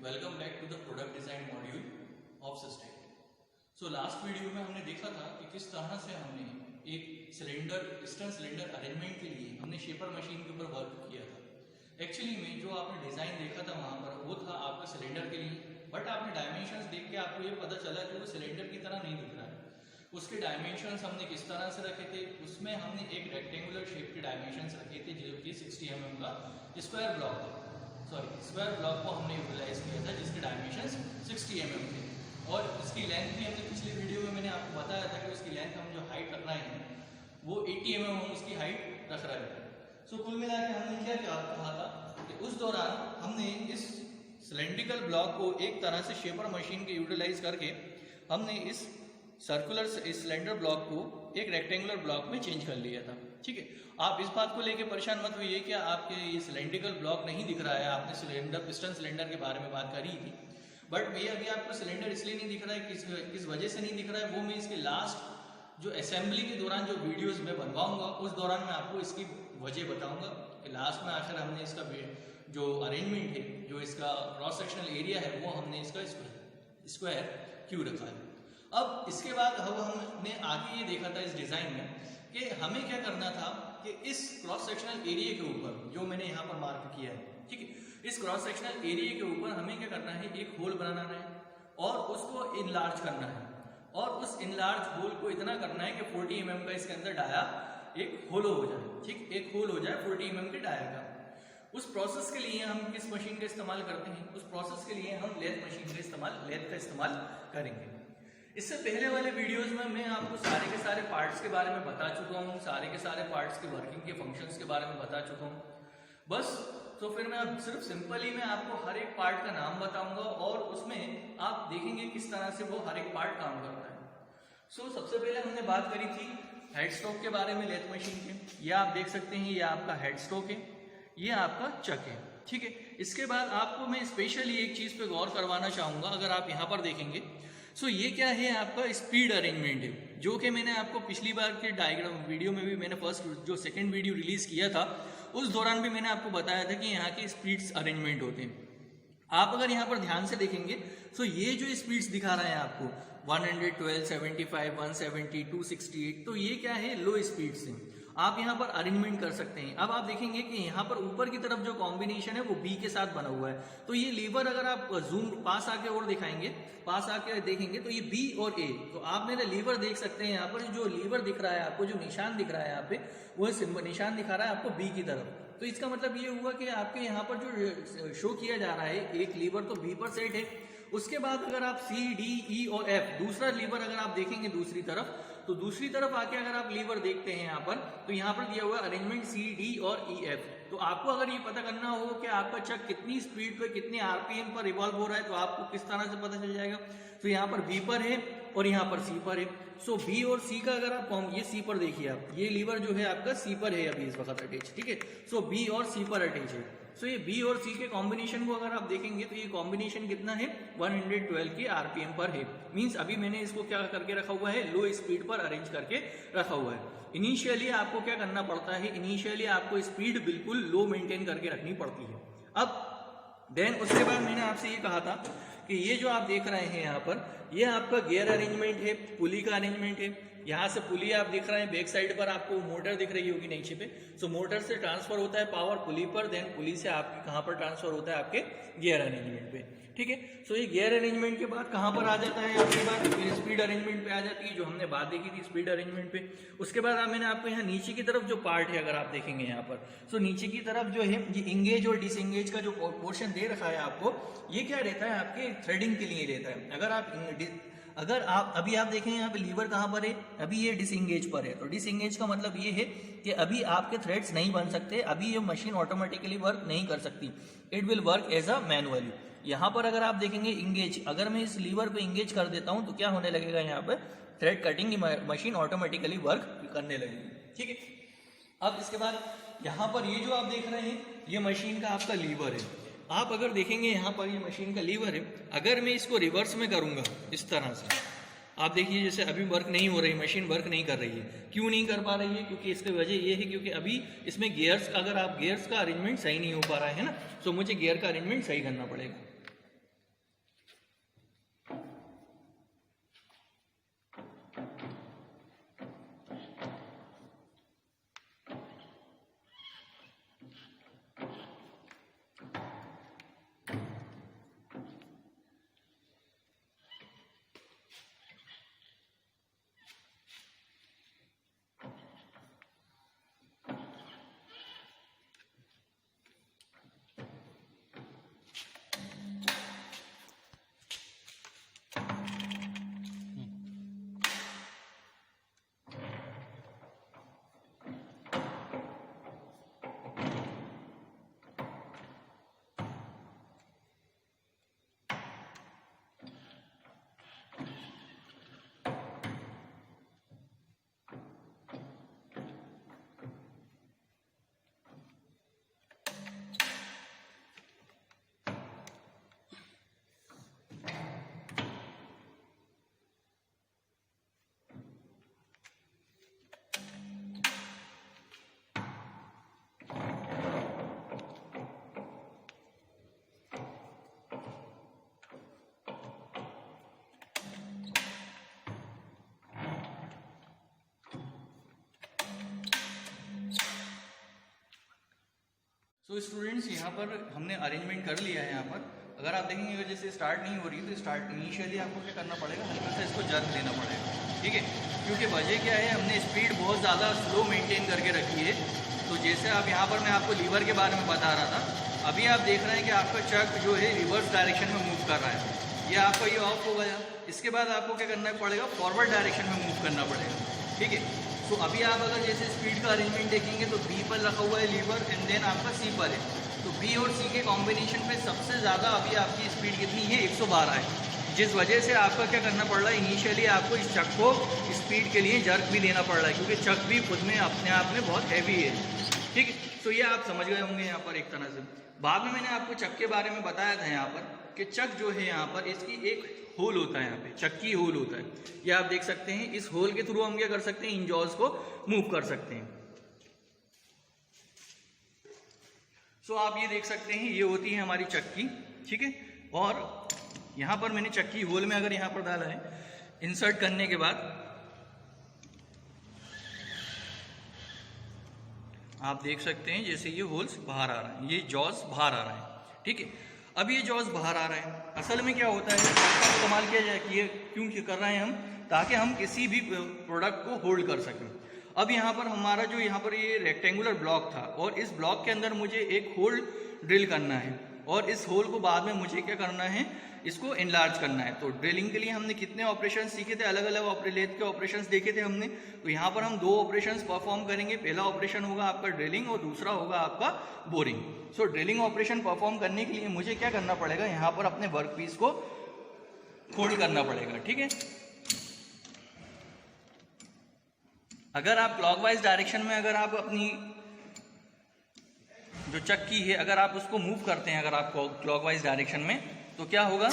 Welcome back to the product design module of system. So last video में हमने देखा था कि किस तरह से हमने एक सिलेंडर पिस्टन सिलेंडर अरेंजमेंट के लिए हमने शेपर मशीन के ऊपर वर्क किया था। एक्चुअली में जो आपने डिजाइन देखा था वहां पर वो था आपका सिलेंडर के लिए, बट आपने डायमेंशंस देख के आपको ये पता चला कि वो सिलेंडर की तरह नहीं दिख रहा है। उसके डायमेंशंस हमने किस तरह से रखे थे, उसमें हमने एक रेक्टेंगुलर शेप के डायमेंशंस रखे थे जो कि 60 mm का स्क्वायर ब्लॉक को हमने यूटिलाइज किया था जिसके डायमेंशंस 60 mm थे। और इसकी लेंथ भी हमने पिछले वीडियो में मैंने आपको बताया था कि उसकी लेंथ हम जो हाइट रख रहे हैं वो 80 mm हम उसकी हाइट रख रहे हैं। सो कुल मिला के हमने क्या कहा था कि उस दौरान हमने इस सिलेंड्रिकल ब्लॉक को एक तरह से शेपर मशीन के यूटिलाइज करके हमने इस सर्कुलर सिलेंडर ब्लॉक को एक रेक्टेंगुलर ब्लॉक में चेंज कर लिया था। ठीक है, आप इस बात को लेके परेशान मत होइए कि आपके ये सिलेंड्रिकल ब्लॉक नहीं दिख रहा है। आपने सिलेंडर पिस्टन सिलेंडर के बारे में बात करी थी, बट मैं अभी आपको सिलेंडर इसलिए नहीं दिख रहा है, किस वजह से नहीं दिख रहा है वो मैं इसके लास्ट जो असेंबली के दौरान जो वीडियोस में बनवाऊंगा उस दौरान मैं आपको इसकी वजह बताऊंगा कि लास्ट में आखिर हमने इसका जो अरेंजमेंट है, जो इसका क्रॉस सेक्शनल एरिया है वो हमने इसका स्क्वायर क्यों रखा है। अब इसके बाद हमने आगे ये देखा था इस डिजाइन में कि हमें क्या करना था कि इस क्रॉस सेक्शनल एरिया के ऊपर जो मैंने यहाँ पर मार्क किया है, ठीक है, इस क्रॉस सेक्शनल एरिया के ऊपर हमें क्या करना है, एक होल बनाना है और उसको इनलार्ज करना है। और उस इनलार्ज होल को इतना करना है कि 40 mm का इसके अंदर डाया एक होलो हो जाए। ठीक, एक होल हो जाए 40 mm के डाया का। उस प्रोसेस के लिए हम किस मशीन का इस्तेमाल करते हैं, उस प्रोसेस के लिए हम लेथ मशीन का इस्तेमाल करेंगे। इससे पहले वाले वीडियोस में मैं आपको सारे के सारे पार्ट्स के बारे में बता चुका हूँ, सारे के सारे पार्ट्स के वर्किंग के फंक्शंस के बारे में बता चुका हूँ। बस तो फिर मैं अब सिर्फ सिंपली मैं आपको हर एक पार्ट का नाम बताऊंगा और उसमें आप देखेंगे किस तरह से वो हर एक पार्ट काम करता है। सो सबसे पहले हमने बात करी थी हेड स्टॉक के बारे में लेथ मशीन के। ये आप देख सकते हैं, ये आपका हेड स्टॉक है, ये आपका चक है। ठीक है, इसके बाद आपको मैं स्पेशली एक चीज पे गौर करवाना चाहूंगा। अगर आप यहाँ पर देखेंगे सो ये क्या है, आपका स्पीड अरेंजमेंट है, जो कि मैंने आपको पिछली बार के डायग्राम वीडियो में भी मैंने जो सेकंड वीडियो रिलीज किया था उस दौरान भी मैंने आपको बताया था कि यहाँ के स्पीड्स अरेंजमेंट होते हैं। आप अगर यहाँ पर ध्यान से देखेंगे तो ये जो स्पीड्स दिखा रहे हैं आपको 112, 75, 170, 268, तो ये क्या है, लो स्पीड्स हैं। आप यहाँ पर अरेंजमेंट कर सकते हैं। अब आप देखेंगे कि यहाँ पर ऊपर की तरफ जो कॉम्बिनेशन है वो बी के साथ बना हुआ है। तो ये लीवर अगर आप जूम पास आके और दिखाएंगे, पास आके देखेंगे तो ये बी और ए, तो आप मेरे लीवर देख सकते हैं। यहाँ पर जो लीवर दिख रहा है आपको, जो निशान दिख रहा है यहाँ पे, वो निशान दिखा रहा है आपको बी की तरफ। तो इसका मतलब ये हुआ कि आपके यहाँ पर जो शो किया जा रहा है एक लीवर तो बी पर सेट है। उसके बाद अगर आप सी, डी, ई और एफ दूसरा लीवर अगर आप देखेंगे दूसरी तरफ, तो दूसरी तरफ आके अगर आप लीवर देखते हैं यहाँ पर, तो यहाँ पर दिया हुआ है अरेंजमेंट सी, डी और ई, एफ। तो आपको अगर ये पता करना हो कि आपका चक कितनी स्पीड पे कितने आरपीएम पर रिवॉल्व हो रहा है तो आपको किस तरह से पता चल जाएगा। तो यहाँ पर बी पर है और यहाँ पर सी पर है। सो बी और सी का अगर आप ये सी पर देखिए, आप ये लीवर जो है आपका सी पर है अभी इस वक्त अटैच। ठीक है, सो बी और सी पर अटैच है। सो ये बी और सी के कॉम्बिनेशन को अगर आप देखेंगे तो ये कॉम्बिनेशन कितना है, 112 के आरपीएम पर है। मींस अभी मैंने इसको क्या करके रखा हुआ है, लो स्पीड पर अरेंज करके रखा हुआ है। इनिशियली आपको क्या करना पड़ता है, इनिशियली आपको स्पीड बिल्कुल लो मेंटेन करके रखनी पड़ती है। अब देन उसके बाद मैंने आपसे ये कहा था कि ये जो आप देख रहे हैं यहाँ पर, ये आपका गियर अरेंजमेंट है, पुली का अरेंजमेंट है। यहाँ से पुली आप दिख रहे हैं, बैक साइड पर आपको मोटर दिख रही होगी नीचे पे। सो मोटर से ट्रांसफर होता है पावर पुली पर, देन पुली से आपके कहाँ पर ट्रांसफर होता है, आपके गियर अरेंजमेंट पे। ठीक है, सो ये गियर अरेंजमेंट के बाद कहाँ पर आ जाता है आपकी बात, फिर स्पीड अरेंजमेंट पे आ जाती है, जो हमने बात देखी थी स्पीड अरेंजमेंट पे। उसके बाद मैंने आपको यहाँ नीचे की तरफ जो पार्ट है अगर आप देखेंगे यहाँ पर, सो नीचे की तरफ जो है ये इंगेज और डिसएंगेज का जो पोर्शन दे रखा है आपको, ये क्या रहता है, आपके थ्रेडिंग के लिए रहता है। अगर आप अभी आप देखें यहाँ पे लीवर कहाँ पर है, अभी ये डिसएंगेज पर है। तो डिसएंगेज का मतलब ये है कि अभी आपके थ्रेड्स नहीं बन सकते, अभी ये मशीन ऑटोमेटिकली वर्क नहीं कर सकती, it will work as a manually. यहाँ पर अगर आप देखेंगे इंगेज, अगर मैं इस लीवर को इंगेज कर देता हूँ तो क्या होने लगेगा, यहाँ पर thread cutting machine automatically work करने लगेगी। ठीक है, अब इसके बाद यहाँ पर ये जो आप देख रहे हैं ये मशीन का आपका लीवर है। आप अगर देखेंगे यहाँ पर ये मशीन का लीवर है, अगर मैं इसको रिवर्स में करूंगा इस तरह से, आप देखिए जैसे अभी वर्क नहीं हो रही, मशीन वर्क नहीं कर रही है। क्यों नहीं कर पा रही है, क्योंकि इसकी वजह ये है क्योंकि अभी इसमें गियर्स का अरेंजमेंट सही नहीं हो पा रहा है ना। सो मुझे गियर का अरेंजमेंट सही करना पड़ेगा। तो स्टूडेंट्स यहाँ पर हमने अरेंजमेंट कर लिया है। यहाँ पर अगर आप देखेंगे अगर जैसे स्टार्ट नहीं हो रही तो स्टार्ट इनिशियली आपको क्या करना पड़ेगा, हल्का सा इसको जर्क देना पड़ेगा, ठीक है। क्योंकि वजह क्या है, हमने स्पीड बहुत ज़्यादा स्लो मेंटेन करके रखी है। तो जैसे आप यहाँ पर मैं आपको लीवर के बारे में बता रहा था, अभी आप देख रहे हैं कि आपका चक जो है रिवर्स डायरेक्शन में मूव कर रहा है, ये आपका ये ऑफ हो गया। इसके बाद आपको क्या करना पड़ेगा, फॉरवर्ड डायरेक्शन में मूव करना पड़ेगा, ठीक है। तो अभी आप अगर जैसे स्पीड का अरेंजमेंट देखेंगे तो बी पर रखा हुआ है लीवर एंड देन आपका सी पर है। तो बी और सी के कॉम्बिनेशन पे सबसे ज़्यादा अभी आपकी स्पीड कितनी है, 112 है, जिस वजह से आपका क्या करना पड़ रहा है, इनिशियली आपको इस चक को स्पीड के लिए जर्क भी देना पड़ रहा है, क्योंकि चक भी खुद में अपने आप में बहुत हैवी है, ठीक है। तो ये आप समझ गए होंगे यहाँ पर एक तरह से। बाद में मैंने आपको चक के बारे में बताया था यहाँ पर कि चक जो है यहाँ पर इसकी एक होल होता है, यहाँ पे चक्की होल होता है, ये आप देख सकते हैं। इस होल के थ्रू हम क्या कर सकते हैं, इंजॉज को मूव कर सकते हैं। सो आप ये देख सकते हैं, ये होती है हमारी चक्की, ठीक है। और यहाँ पर मैंने चक्की होल में अगर यहाँ पर डाला है, इंसर्ट करने के बाद आप देख सकते हैं जैसे ये होल्स बाहर आ रहा है, ये जॉज बाहर आ रहा है, ठीक है। अब ये जॉज बाहर आ रहा है, असल में क्या होता है, इसका इस्तेमाल किया जाए कि ये क्यों कर रहे हैं हम, ताकि हम किसी भी प्रोडक्ट को होल्ड कर सकें। अब यहाँ पर हमारा जो यहाँ पर ये रेक्टेंगुलर ब्लॉक था, और इस ब्लॉक के अंदर मुझे एक होल ड्रिल करना है, और इस होल को बाद में मुझे क्या करना है, इसको एनलार्ज करना है। तो ड्रिलिंग के लिए हमने कितने ऑपरेशन सीखे थे, अलग अलग लेथ के ऑपरेशंस देखे थे हमने। तो यहाँ पर हम 2 ऑपरेशंस परफॉर्म करेंगे। पहला ऑपरेशन होगा आपका ड्रिलिंग और दूसरा होगा आपका बोरिंग। सो ड्रिलिंग ऑपरेशन परफॉर्म करने के लिए मुझे क्या करना पड़ेगा, यहाँ पर अपने वर्क पीस को होल्ड करना पड़ेगा, ठीक है। अगर आप क्लॉकवाइज डायरेक्शन में अगर आप अपनी जो चक्की है अगर आप उसको मूव करते हैं, अगर आप क्लॉकवाइज डायरेक्शन में, तो क्या होगा,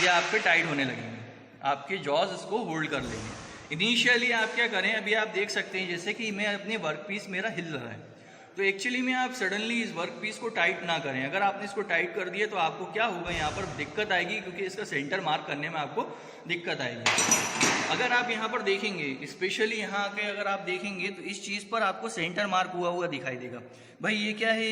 ये आप पे टाइट होने लगेंगे, आपके जॉज इसको होल्ड कर लेंगे। इनिशियली आप क्या करें, अभी आप देख सकते हैं जैसे कि मैं अपने वर्क पीस मेरा हिल रहा है, तो एक्चुअली में आप सडनली इस वर्क पीस को टाइट ना करें। अगर आपने इसको टाइट कर दिया तो आपको क्या होगा, यहाँ पर दिक्कत आएगी, क्योंकि इसका सेंटर मार्क करने में आपको दिक्कत आएगी। अगर आप यहाँ पर देखेंगे, स्पेशली यहाँ आके अगर आप देखेंगे तो इस चीज़ पर आपको सेंटर मार्क हुआ दिखाई देगा। भाई ये क्या है,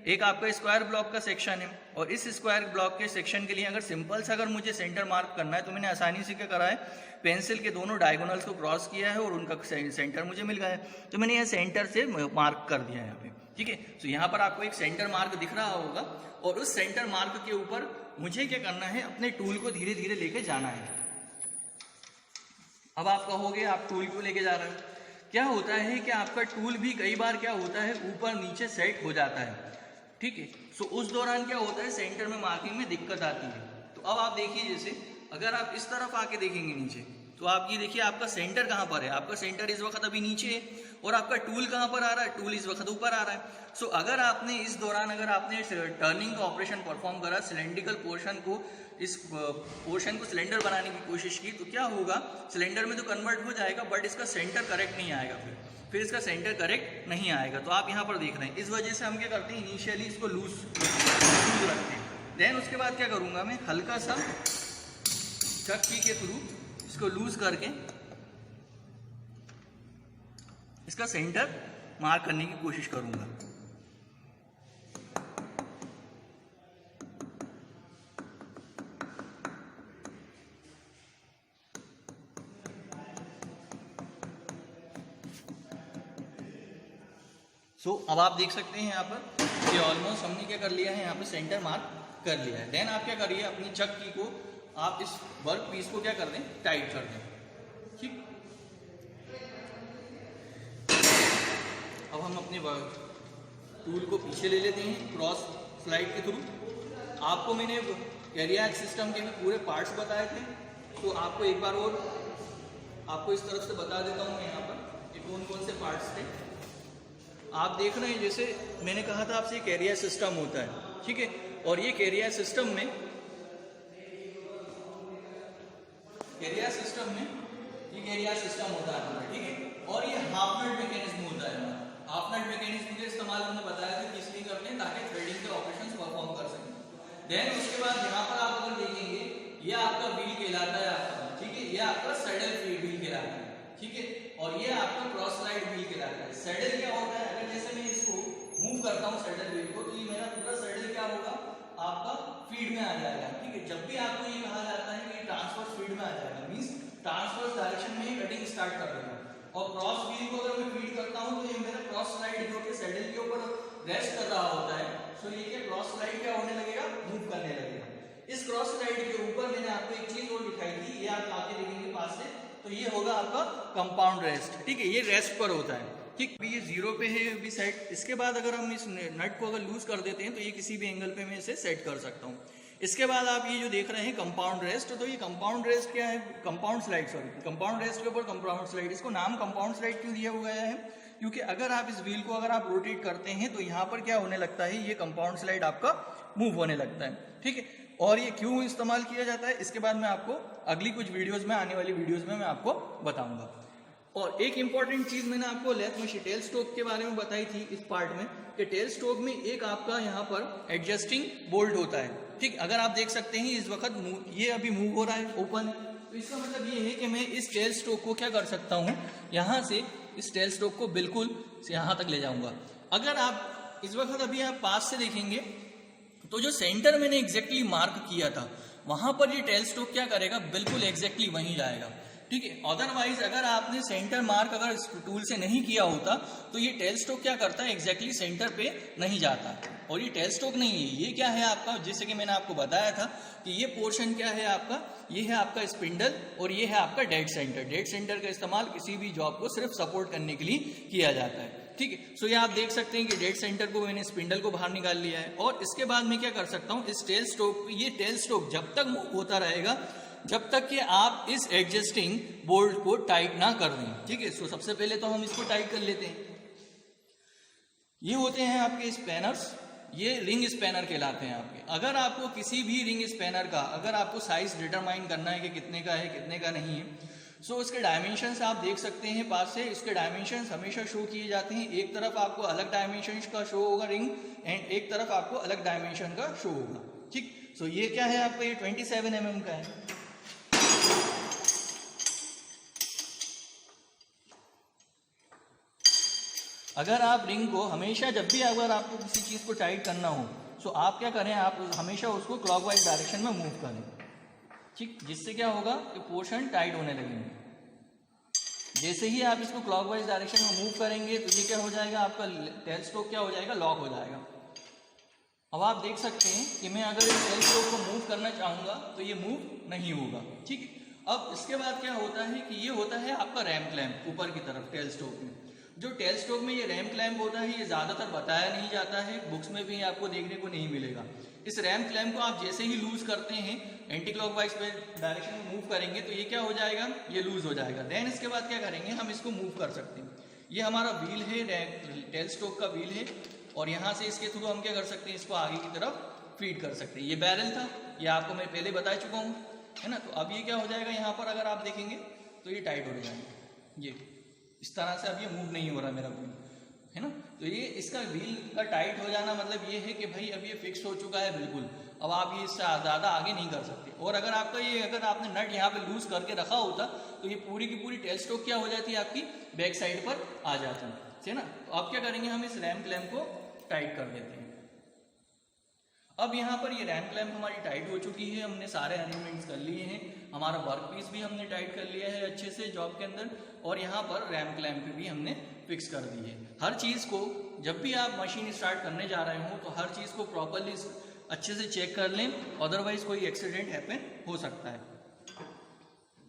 एक आपका स्क्वायर ब्लॉक का सेक्शन है, और इस स्क्वायर ब्लॉक के सेक्शन के लिए अगर सिंपल सा अगर मुझे सेंटर मार्क करना है, तो मैंने आसानी से क्या करा है, पेंसिल के दोनों डायगोनल्स को क्रॉस किया है और उनका सेंटर मुझे मिल गया है। तो मैंने यह सेंटर से मार्क कर दिया है यहाँ पे, ठीक है। तो यहाँ पर आपको एक सेंटर मार्क दिख रहा होगा, और उस सेंटर मार्क के ऊपर मुझे क्या करना है, अपने टूल को धीरे धीरे लेके जाना है। अब आप कहोगे आप टूल क्यों लेके जा रहे हो, क्या होता है कि आपका टूल भी कई बार क्या होता है, ऊपर नीचे सेट हो जाता है, ठीक है। सो उस दौरान क्या होता है, सेंटर में मार्किंग में दिक्कत आती है। तो अब आप देखिए, जैसे अगर आप इस तरफ आके देखेंगे नीचे, तो आप ये देखिए आपका सेंटर कहाँ पर है, आपका सेंटर इस वक्त अभी नीचे है, और आपका टूल कहाँ पर आ रहा है, टूल इस वक्त ऊपर आ रहा है। सो अगर आपने इस दौरान अगर आपने टर्निंग का ऑपरेशन परफॉर्म करा, सिलेंड्रिकल पोर्शन को, इस पोर्शन को सिलेंडर बनाने की कोशिश की, तो क्या होगा, सिलेंडर में तो कन्वर्ट हो जाएगा, बट इसका सेंटर करेक्ट नहीं आएगा, फिर इसका सेंटर करेक्ट नहीं आएगा। तो आप यहाँ पर देख रहे हैं, इस वजह से हम क्या करते हैं, इनिशियली इसको लूज रखते हैं। देन उसके बाद क्या करूँगा, मैं हल्का सा चक्की के थ्रू इसको लूज करके इसका सेंटर मार्क करने की कोशिश करूंगा। अब आप देख सकते हैं यहाँ पर ये ऑलमोस्ट हमने क्या कर लिया है, यहाँ पे सेंटर मार्क कर लिया है। देन आप क्या करिए, अपनी चक्की को आप इस वर्क पीस को क्या कर दें, टाइट कर दें, ठीक। अब हम अपने टूल को पीछे ले लेते हैं क्रॉस स्लाइड के थ्रू। आपको मैंने कैरियर सिस्टम के भी पूरे पार्ट्स बताए थे, तो आपको एक बार और आपको इस तरफ से बता देता हूँ मैं यहाँ पर कि कौन कौन से पार्ट्स थे। आप देख रहे हैं, जैसे मैंने कहा था आपसे कैरियर सिस्टम होता है, ठीक है। और ये कैरियर सिस्टम में ये कैरियर सिस्टम होता है, ठीक है। और ये हाफ नट मैकेनिज्म होता है। हाफ नट मैकेनिज्म के इस्तेमाल हमने बताया था किस लिए करते हैं, ताकि थ्रेडिंग के ऑपरेशंस परफॉर्म कर सकें। देन उसके बाद यहाँ पर आप अगर देखेंगे, ये आपका व्हील कहलाता है आपका, ठीक है। ये आपका सैडल व्हील कहलाता है, ठीक है। और ये आपका क्रॉस स्लाइड व्हील कहलाता है। सैडल क्या होता है, अगर जैसे मैं इसको मूव मूव करता हूँ सैडल व्हील को, तो ये मेरा पूरा सैडल क्या होगा, आपका फीड में आ जाएगा। ठीक है, जब भी आपको ये कहा जाता है कि ट्रांसवर्स फीड में आ जाएगा, मींस ट्रांसवर्स डायरेक्शन में कटिंग स्टार्ट कर देगा। और क्रॉस व्हील को अगर मैं फीड करता हूँ तो ये मेरा क्रॉस स्लाइड जो कि सैडल के ऊपर रेस्ट कर रहा होता है, सो ये क्या क्रॉस स्लाइड क्या होने लगेगा, मूव करने लगेगा। इस क्रॉस स्लाइड के ऊपर मैंने आपको एक चीज और दिखाई थी, ये आप आके देखेंगे पास से, तो ये होगा आपका कंपाउंड रेस्ट। ठीक है, ये रेस्ट पर होता है। ठीक, अभी ये 0 पे है अभी सेट। इसके बाद अगर हम इस नट को अगर लूज कर देते हैं तो ये किसी भी एंगल पे मैं इसे सेट कर सकता हूँ। इसके बाद आप ये जो देख रहे हैं कंपाउंड रेस्ट, तो ये कंपाउंड रेस्ट क्या है, compound slide, sorry compound rest के ऊपर कंपाउंड स्लाइड। इसको नाम कंपाउंड स्लाइड क्यों दिया हुआ है, क्योंकि अगर आप इस व्हील को अगर आप रोटेट करते हैं तो यहाँ पर क्या होने लगता है, ये कंपाउंड स्लाइड आपका मूव होने लगता है। ठीक है, और ये क्यों इस्तेमाल किया जाता है इसके बाद मैं आपको अगली कुछ वीडियोस में, आने वाली वीडियोस में मैं आपको बताऊंगा। और एक इंपॉर्टेंट चीज मैंने आपको लेथ मशीन टेल स्टोक के बारे में बताई थी इस पार्ट में, कि टेल स्टोक में एक आपका यहाँ पर एडजस्टिंग बोल्ट होता है। ठीक, अगर आप देख सकते हैं इस वक्त ये अभी मूव हो रहा है, ओपन है, तो इसका मतलब ये है कि मैं इस टेल स्टोक को क्या कर सकता हूँ, यहाँ से इस टेल स्टोक को बिल्कुल यहाँ तक ले जाऊंगा। अगर आप इस वक्त अभी आप पास से देखेंगे तो जो सेंटर मैंने एग्जैक्टली मार्क किया था वहां पर ये टेल स्टोक क्या करेगा, बिल्कुल एग्जैक्टली वहीं जाएगा। ठीक है, अदरवाइज अगर आपने सेंटर मार्क अगर इस टूल से नहीं किया होता तो ये टेल स्टोक क्या करता है, एग्जैक्टली सेंटर पे नहीं जाता। और ये टेल स्टोक नहीं है, ये क्या है आपका, जैसे कि मैंने आपको बताया था कि ये पोर्शन क्या है आपका, ये है आपका स्पिंडल और ये है आपका डेड सेंटर। डेड सेंटर का इस्तेमाल किसी भी जॉब को सिर्फ सपोर्ट करने के लिए किया जाता है। ठीक है, सो ये आप देख सकते हैं कि डेड सेंटर को मैंने स्पिंडल को बाहर निकाल लिया है। और इसके बाद मैं क्या कर सकता हूँ, इस टेल स्टोक, ये टेल स्टोक जब तक मूव होता रहेगा जब तक कि आप इस एडजस्टिंग बोल्ट को टाइट ना कर दें। ठीक है, सो सबसे पहले तो हम इसको टाइट कर लेते हैं। ये होते हैं आपके स्पैनर्स, ये रिंग स्पैनर कहलाते हैं आपके। अगर आपको किसी भी रिंग स्पैनर का अगर आपको साइज डिटरमाइन करना है कि कितने का है कितने का नहीं है, सो उसके डायमेंशंस आप देख सकते हैं पास से। इसके डायमेंशंस हमेशा शो किए जाते हैं, एक तरफ आपको अलग डायमेंशन का शो होगा रिंग, एंड एक तरफ आपको अलग डायमेंशन का शो होगा। ठीक, सो ये क्या है आपका, ये 27 mm का है। अगर आप रिंग को हमेशा, जब भी अगर आपको किसी चीज़ को टाइट करना हो, सो आप क्या करें, आप हमेशा उसको क्लॉकवाइज डायरेक्शन में मूव करें। ठीक, जिससे क्या होगा कि पोर्शन टाइट होने लगेंगे। जैसे ही आप इसको क्लॉकवाइज डायरेक्शन में मूव करेंगे तो ये क्या हो जाएगा, आपका टेल स्टोक क्या हो जाएगा, लॉक हो जाएगा। अब आप देख सकते हैं कि मैं अगर इस टेल स्टोक को मूव करना चाहूँगा तो ये मूव नहीं होगा। ठीक है, अब इसके बाद क्या होता है कि ये होता है आपका रैम क्लैम्प ऊपर की तरफ टेल स्टोक में। जो टेल स्टोक में ये रैम क्लैम्प होता है ये ज़्यादातर बताया नहीं जाता है, बुक्स में भी आपको देखने को नहीं मिलेगा। इस रैम क्लैम्प को आप जैसे ही लूज करते हैं, एंटी क्लॉकवाइज पे डायरेक्शन में मूव करेंगे तो ये क्या हो जाएगा, ये लूज हो जाएगा। देन इसके बाद क्या करेंगे, हम इसको मूव कर सकते हैं। ये हमारा व्हील है, टेल स्टोक का व्हील है, और यहाँ से इसके थ्रू हम क्या कर सकते हैं, इसको आगे की तरफ फीड कर सकते हैं। ये बैरल था, ये आपको मैं पहले बता चुका हूँ, है ना। तो अब ये क्या हो जाएगा, यहाँ पर अगर आप देखेंगे तो ये टाइट हो जाएगा। ये इस तरह से अब ये मूव नहीं हो रहा मेरा व्हील, है ना। तो ये इसका व्हील का टाइट हो जाना मतलब ये है कि भाई अब ये फिक्स हो चुका है बिल्कुल, अब आप ये इससे ज़्यादा आगे नहीं कर सकते। और अगर आपका ये, अगर आपने नट यहाँ पे लूज करके रखा होता तो ये पूरी की पूरी टेल स्टोक क्या हो जाती है, आपकी बैक साइड पर आ जाती है ना। तो अब क्या करेंगे, हम इस रैम क्लैम्प को टाइट कर देते हैं। अब यहाँ पर ये रैम क्लैम्प हमारी टाइट हो चुकी है, हमने सारे अरेंजमेंट्स कर लिए हैं, हमारा वर्क पीस भी हमने टाइट कर लिया है अच्छे से जॉब के अंदर, और यहाँ पर रैम क्लैम्प भी हमने फिक्स कर दी है। हर चीज़ को जब भी आप मशीन स्टार्ट करने जा रहे हो तो हर चीज़ को प्रॉपरली अच्छे से चेक कर लें, अदरवाइज कोई एक्सीडेंट हैपन हो सकता है।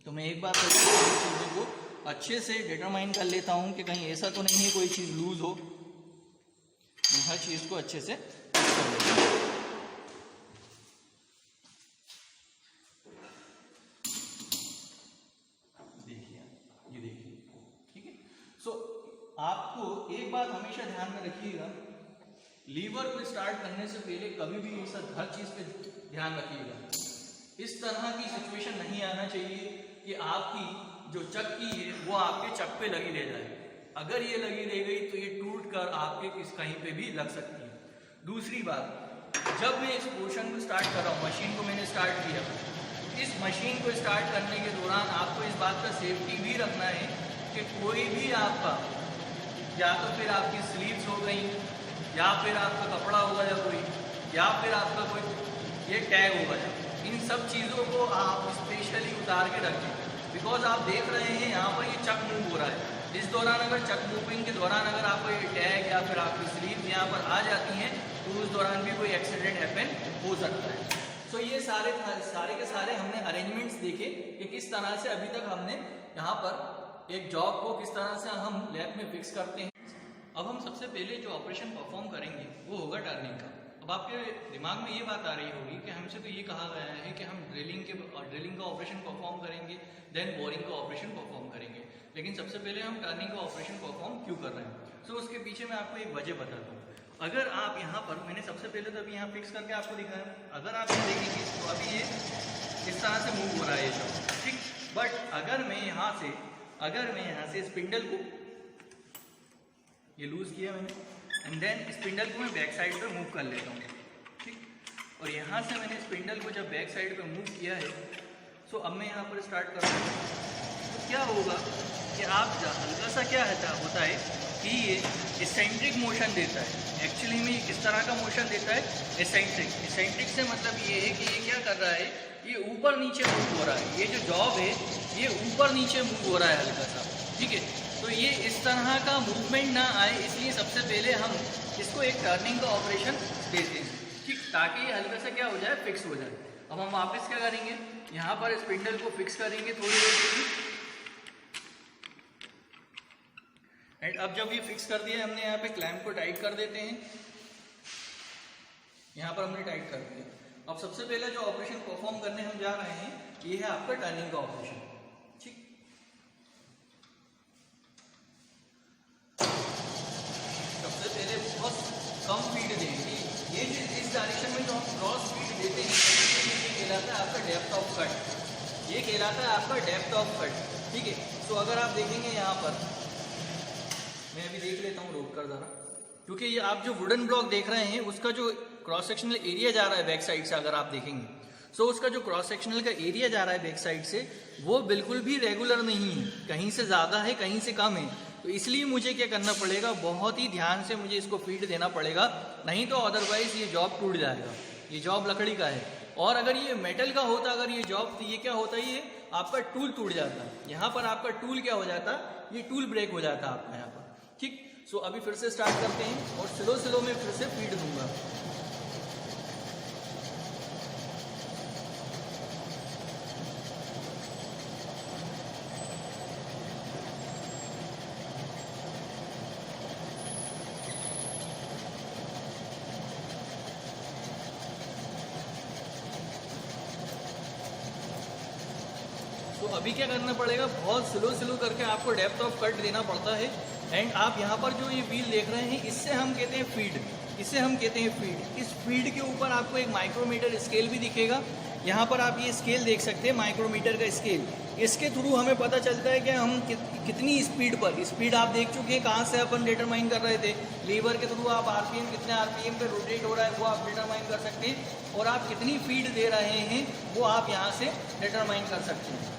तो मैं एक बार चीज़ों को अच्छे से डिटरमाइन कर लेता हूँ कि कहीं ऐसा तो नहीं है कोई चीज़ लूज हो, मैं हर चीज़ को अच्छे से कर लेता हूँ। आपको एक बात हमेशा ध्यान में रखिएगा, लीवर को स्टार्ट करने से पहले कभी भी ये सब हर चीज़ पे ध्यान रखिएगा। इस तरह की सिचुएशन नहीं आना चाहिए कि आपकी जो चक्की है वो आपके चक पे लगी रह जाए। अगर ये लगी रह गई तो ये टूट कर आपके कहीं पे भी लग सकती है। दूसरी बात, जब मैं इस पोर्शन को स्टार्ट कर रहा हूँ, मशीन को मैंने स्टार्ट किया, इस मशीन को स्टार्ट करने के दौरान आपको इस बात का सेफ्टी भी रखना है कि कोई भी आपका, या तो फिर आपकी स्लीव्स हो गई या फिर आपका कपड़ा होगा या कोई, या फिर आपका कोई ये टैग होगा, इन सब चीज़ों को आप स्पेशली उतार के रखें। बिकॉज आप देख रहे हैं यहाँ पर ये चक मूव हो रहा है, इस दौरान अगर चक मूविंग के दौरान अगर आपको ये टैग या फिर आपकी स्लीव यहाँ पर आ जाती हैं तो उस दौरान भी कोई एक्सीडेंट हैपन हो सकता है। सो ये सारे के सारे हमने अरेंजमेंट्स देखे कि किस तरह से अभी तक हमने यहाँ पर एक जॉब को किस तरह से हम लैब में फिक्स करते हैं। अब हम सबसे पहले जो ऑपरेशन परफॉर्म करेंगे वो होगा टर्निंग का। अब आपके दिमाग में ये बात आ रही होगी कि हमसे तो ये कहा गया है कि हम ड्रिलिंग का ऑपरेशन परफॉर्म करेंगे, देन बोरिंग का ऑपरेशन परफॉर्म करेंगे, लेकिन सबसे पहले हम टर्निंग का ऑपरेशन परफॉर्म क्यों कर रहे हैं। सो उसके पीछे मैं आपको एक वजह बताता हूँ। अगर आप यहाँ पर, मैंने सबसे पहले तो अभी यहाँ फिक्स करके आपको दिखाया, अगर आप ये देखेंगे तो अभी ये इस तरह से मूव हो रहा है ये सब, ठीक। बट अगर मैं यहाँ से स्पिंडल को ये लूज किया मैंने, एंड देन स्पिंडल को मैं बैक साइड पे मूव कर लेता हूँ, ठीक। और यहाँ से मैंने स्पिंडल को जब बैक साइड पे मूव किया है, सो अब मैं यहाँ पर स्टार्ट कर रहा हूँ, तो क्या होगा कि आप हल्का सा क्या होता है कि ये एसेंट्रिक मोशन देता है। एक्चुअली में ये किस तरह का मोशन देता है, एसेंट्रिक से मतलब ये है कि ये क्या कर रहा है, ये ऊपर नीचे मूव हो रहा है, ये जो जॉब है ये ऊपर नीचे मूव हो रहा है हल्का सा, ठीक है। तो ये इस तरह का मूवमेंट ना आए, इसलिए सबसे पहले हम इसको एक टर्निंग का ऑपरेशन देते हैं, ठीक, ताकि ये हल्का सा क्या हो जाए, फिक्स हो जाए। अब हम वापस क्या करेंगे, यहाँ पर स्पिंडल को फिक्स करेंगे थोड़ी देर के लिए, एंड अब जब ये फिक्स कर दिया हमने, यहाँ पे क्लैंप को टाइट कर देते हैं, यहाँ पर हमने टाइट कर दिया। अब सबसे पहले जो ऑपरेशन परफॉर्म करने हम जा रहे हैं ये है आपका टर्निंग का ऑपरेशन, ठीक। सबसे पहले बहुत कम स्पीड देंगे, ये जो इस डायरेक्शन में जो हम क्रॉस स्पीड देते हैं ये कहलाता है आपका डेप्थ ऑफ कट, ये कहलाता है आपका डेप्थ ऑफ कट, ठीक है। तो अगर आप देखेंगे यहाँ पर, मैं अभी देख लेता हूँ रोक कर ज़रा, क्योंकि ये आप जो वुडन ब्लॉक देख रहे हैं उसका जो क्रॉस सेक्शनल एरिया जा रहा है बैक साइड से, अगर आप देखेंगे सो उसका जो क्रॉस सेक्शनल का एरिया जा रहा है बैक साइड से वो बिल्कुल भी रेगुलर नहीं है, कहीं से ज़्यादा है कहीं से कम है। तो इसलिए मुझे क्या करना पड़ेगा, बहुत ही ध्यान से मुझे इसको फीड देना पड़ेगा, नहीं तो अदरवाइज ये जॉब टूट जाएगा। ये जॉब लकड़ी का है, और अगर ये मेटल का होता, अगर ये जॉब, ये क्या होता है, ये आपका टूल टूट जाता, यहाँ पर आपका टूल क्या हो जाता, ये टूल ब्रेक हो जाता आपका यहाँ पर, ठीक। सो अभी फिर से स्टार्ट करते हैं और स्लो में फिर से फीड दूंगा। तो अभी क्या करना पड़ेगा, बहुत स्लो करके आपको डेप्थ ऑफ कट देना पड़ता है। एंड आप यहाँ पर जो ये व्हील देख रहे हैं इससे हम कहते हैं फीड, इसे हम कहते हैं फीड। इस फीड के ऊपर आपको एक माइक्रोमीटर स्केल भी दिखेगा, यहाँ पर आप ये स्केल देख सकते हैं, माइक्रोमीटर का स्केल। इसके थ्रू हमें पता चलता है कि हम कितनी स्पीड पर, स्पीड आप देख चुके हैं कहाँ से अपन डिटरमाइन कर रहे थे, लीवर के थ्रू आप आरपीएम, कितने आरपीएम पे रोटेट हो रहा है वो आप डिटरमाइन कर सकते हैं, और आप कितनी फीड दे रहे हैं वो आप यहाँ से डिटरमाइन कर सकते हैं।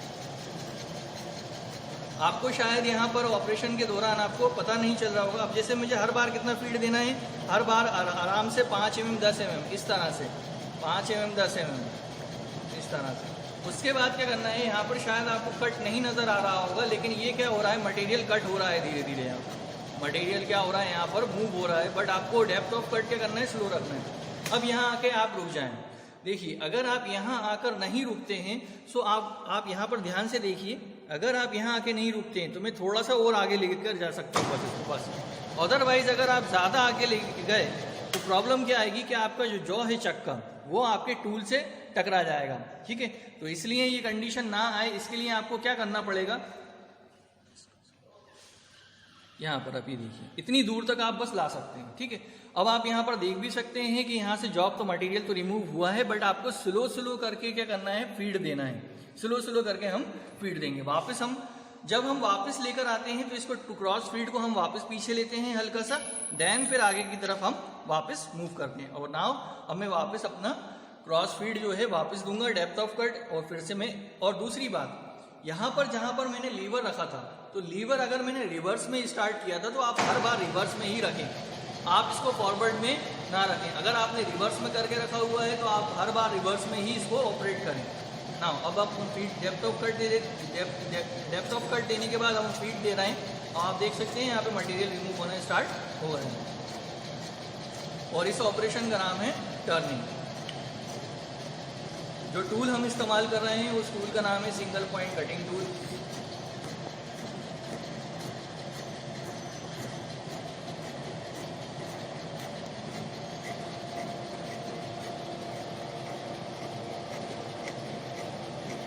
आपको शायद यहाँ पर ऑपरेशन के दौरान आपको पता नहीं चल रहा होगा। अब जैसे मुझे हर बार कितना फीड देना है, हर बार आराम से 5 mm 10 mm इस तरह से, 5 mm 10 mm इस तरह से। उसके बाद क्या करना है, यहाँ पर शायद आपको कट नहीं नज़र आ रहा होगा, लेकिन ये क्या हो रहा है, मटेरियल कट हो रहा है धीरे धीरे। यहाँ पर मटेरियल क्या हो रहा है, यहाँ पर मूव हो रहा है, बट आपको डेप्थ ऑफ कट क्या करना है, स्लो रखना है। अब यहाँ आके आप रुक जाएँ। देखिए, अगर आप यहाँ आकर नहीं रुकते हैं सो आप यहाँ पर ध्यान से देखिए, अगर आप यहाँ आके नहीं रुकते हैं तो मैं थोड़ा सा और आगे लेकर जा सकता हूँ बस इसको, बस। अदरवाइज अगर आप ज़्यादा आगे ले गए तो प्रॉब्लम क्या आएगी कि आपका जो जॉ है चक्का वो आपके टूल से टकरा जाएगा, ठीक है। तो इसलिए ये कंडीशन ना आए, इसके लिए आपको क्या करना पड़ेगा, यहाँ पर आप ये देखिए, इतनी दूर तक आप बस ला सकते हैं, ठीक है। अब आप यहाँ पर देख भी सकते हैं कि यहाँ से जॉब तो मटेरियल तो रिमूव हुआ है, बट आपको स्लो करके क्या करना है, फीड देना है। स्लो करके हम फीड देंगे। वापस हम जब हम वापस लेकर आते हैं तो इसको क्रॉस फीड को हम वापस पीछे लेते हैं हल्का सा, देन फिर आगे की तरफ हम वापस मूव करते हैं। और नाउ अब मैं वापस अपना क्रॉस फीड जो है वापस दूंगा, डेप्थ ऑफ कट, और फिर से मैं, और दूसरी बात, यहाँ पर जहाँ पर मैंने लीवर रखा था, तो लीवर अगर मैंने रिवर्स में स्टार्ट किया था तो आप हर बार रिवर्स में ही रखें। आप इसको फॉरवर्ड में ना रखें। अगर आपने रिवर्स में करके रखा हुआ है तो आप हर बार रिवर्स में ही इसको ऑपरेट करें ना। अब आप फीड डेप्थ ऑफ कट देने के बाद हम फीड दे रहे हैं और आप देख सकते हैं यहाँ पे मटेरियल रिमूव होना स्टार्ट हो गए हैं और इस ऑपरेशन का नाम है टर्निंग। जो टूल हम इस्तेमाल कर रहे हैं उस टूल का नाम है सिंगल पॉइंट कटिंग टूल।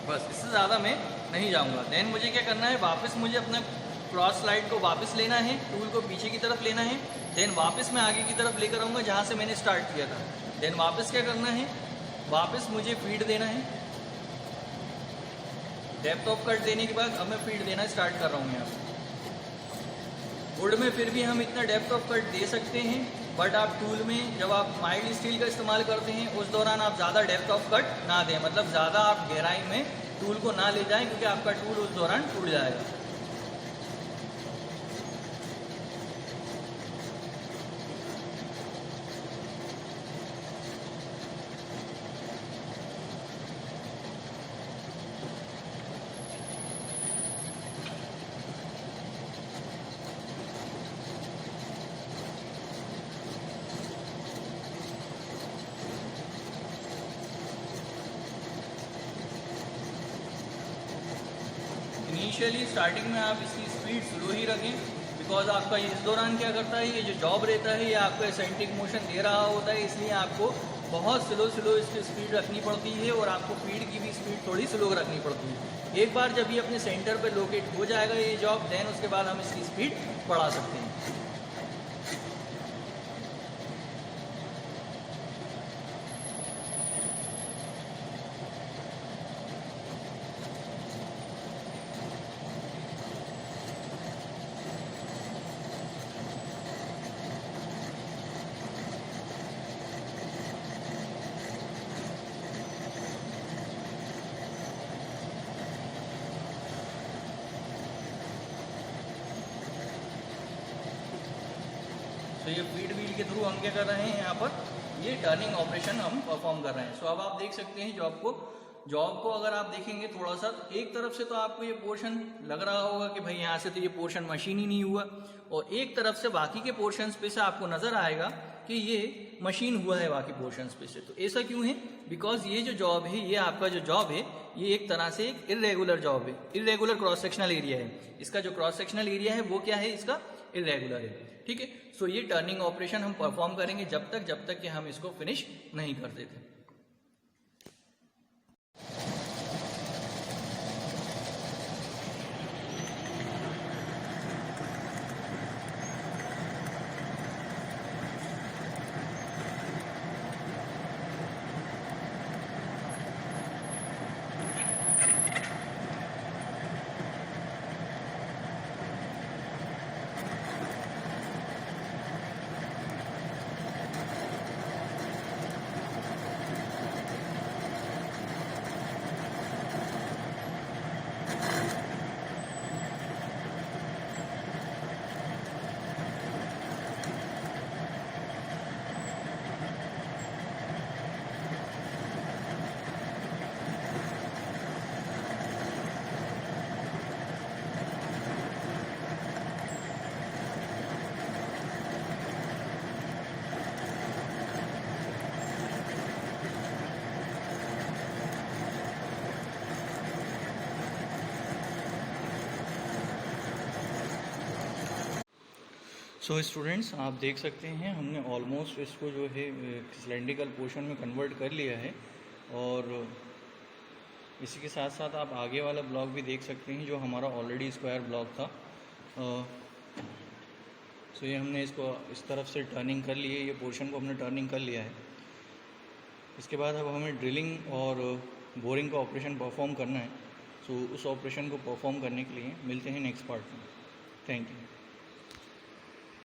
बस इससे ज़्यादा मैं नहीं जाऊंगा। देन मुझे क्या करना है, वापस मुझे अपना क्रॉस स्लाइड को वापस लेना है, टूल को पीछे की तरफ लेना है, देन वापस मैं आगे की तरफ लेकर आऊँगा जहाँ से मैंने स्टार्ट किया था। देन वापस क्या करना है, वापस मुझे फीड देना है। डेप्थ ऑफ कट देने के बाद अब मैं फीड देना स्टार्ट कर रहा हूँ यहाँ पर। वुड में फिर भी हम इतना डेप्थ ऑफ कट दे सकते हैं, बट आप टूल में जब आप माइल्ड स्टील का इस्तेमाल करते हैं उस दौरान आप ज़्यादा डेप्थ ऑफ कट ना दें, मतलब ज़्यादा आप गहराई में टूल को ना ले जाएं क्योंकि आपका टूल उस दौरान टूट जाएगा। इनिशियली स्टार्टिंग में आप इसकी स्पीड स्लो ही रखें, बिकॉज आपका इस दौरान क्या करता है, ये जो जॉब रहता है ये आपको एसेंट्रिक मोशन दे रहा होता है, इसलिए आपको बहुत स्लो इसकी स्पीड रखनी पड़ती है और आपको फीड की भी स्पीड थोड़ी स्लो रखनी पड़ती है। एक बार जब ये अपने सेंटर पर लोकेट हो जाएगा ये जॉब, देन उसके बाद हम इसकी स्पीड बढ़ा सकते हैं। तो ये फीड व्हील के थ्रू हम क्या कर रहे हैं, यहाँ पर ये टर्निंग ऑपरेशन हम परफॉर्म कर रहे हैं। सो अब आप देख सकते हैं जॉब को अगर आप देखेंगे थोड़ा सा, एक तरफ से तो आपको ये पोर्शन लग रहा होगा कि भाई यहाँ से तो ये पोर्शन मशीन ही नहीं हुआ, और एक तरफ से बाकी के पोर्शंस पे से आपको नजर आएगा कि ये मशीन हुआ है बाकी पोर्शंस पे से। तो ऐसा क्यों है, बिकॉज ये जो जॉब है, ये आपका जो जॉब है, ये एक तरह से एक इरेगुलर जॉब है, इरेगुलर क्रॉस सेक्शनल एरिया है। इसका जो क्रॉस सेक्शनल एरिया है वो क्या है, इसका इरेगुलर है। ठीक है, सो ये टर्निंग ऑपरेशन हम परफॉर्म करेंगे जब तक कि हम इसको फिनिश नहीं कर देते। सो स्टूडेंट्स, आप देख सकते हैं हमने ऑलमोस्ट इसको जो है सिलेंड्रिकल पोर्शन में कन्वर्ट कर लिया है, और इसी के साथ साथ आप आगे वाला ब्लॉक भी देख सकते हैं जो हमारा ऑलरेडी स्क्वायर ब्लॉक था। सो ये हमने इसको इस तरफ से टर्निंग कर ली है, ये पोर्शन को हमने टर्निंग कर लिया है। इसके बाद अब हमें ड्रिलिंग और बोरिंग का ऑपरेशन परफॉर्म करना है। सो उस ऑपरेशन को परफॉर्म करने के लिए मिलते हैं नेक्स्ट पार्ट में। Thank you.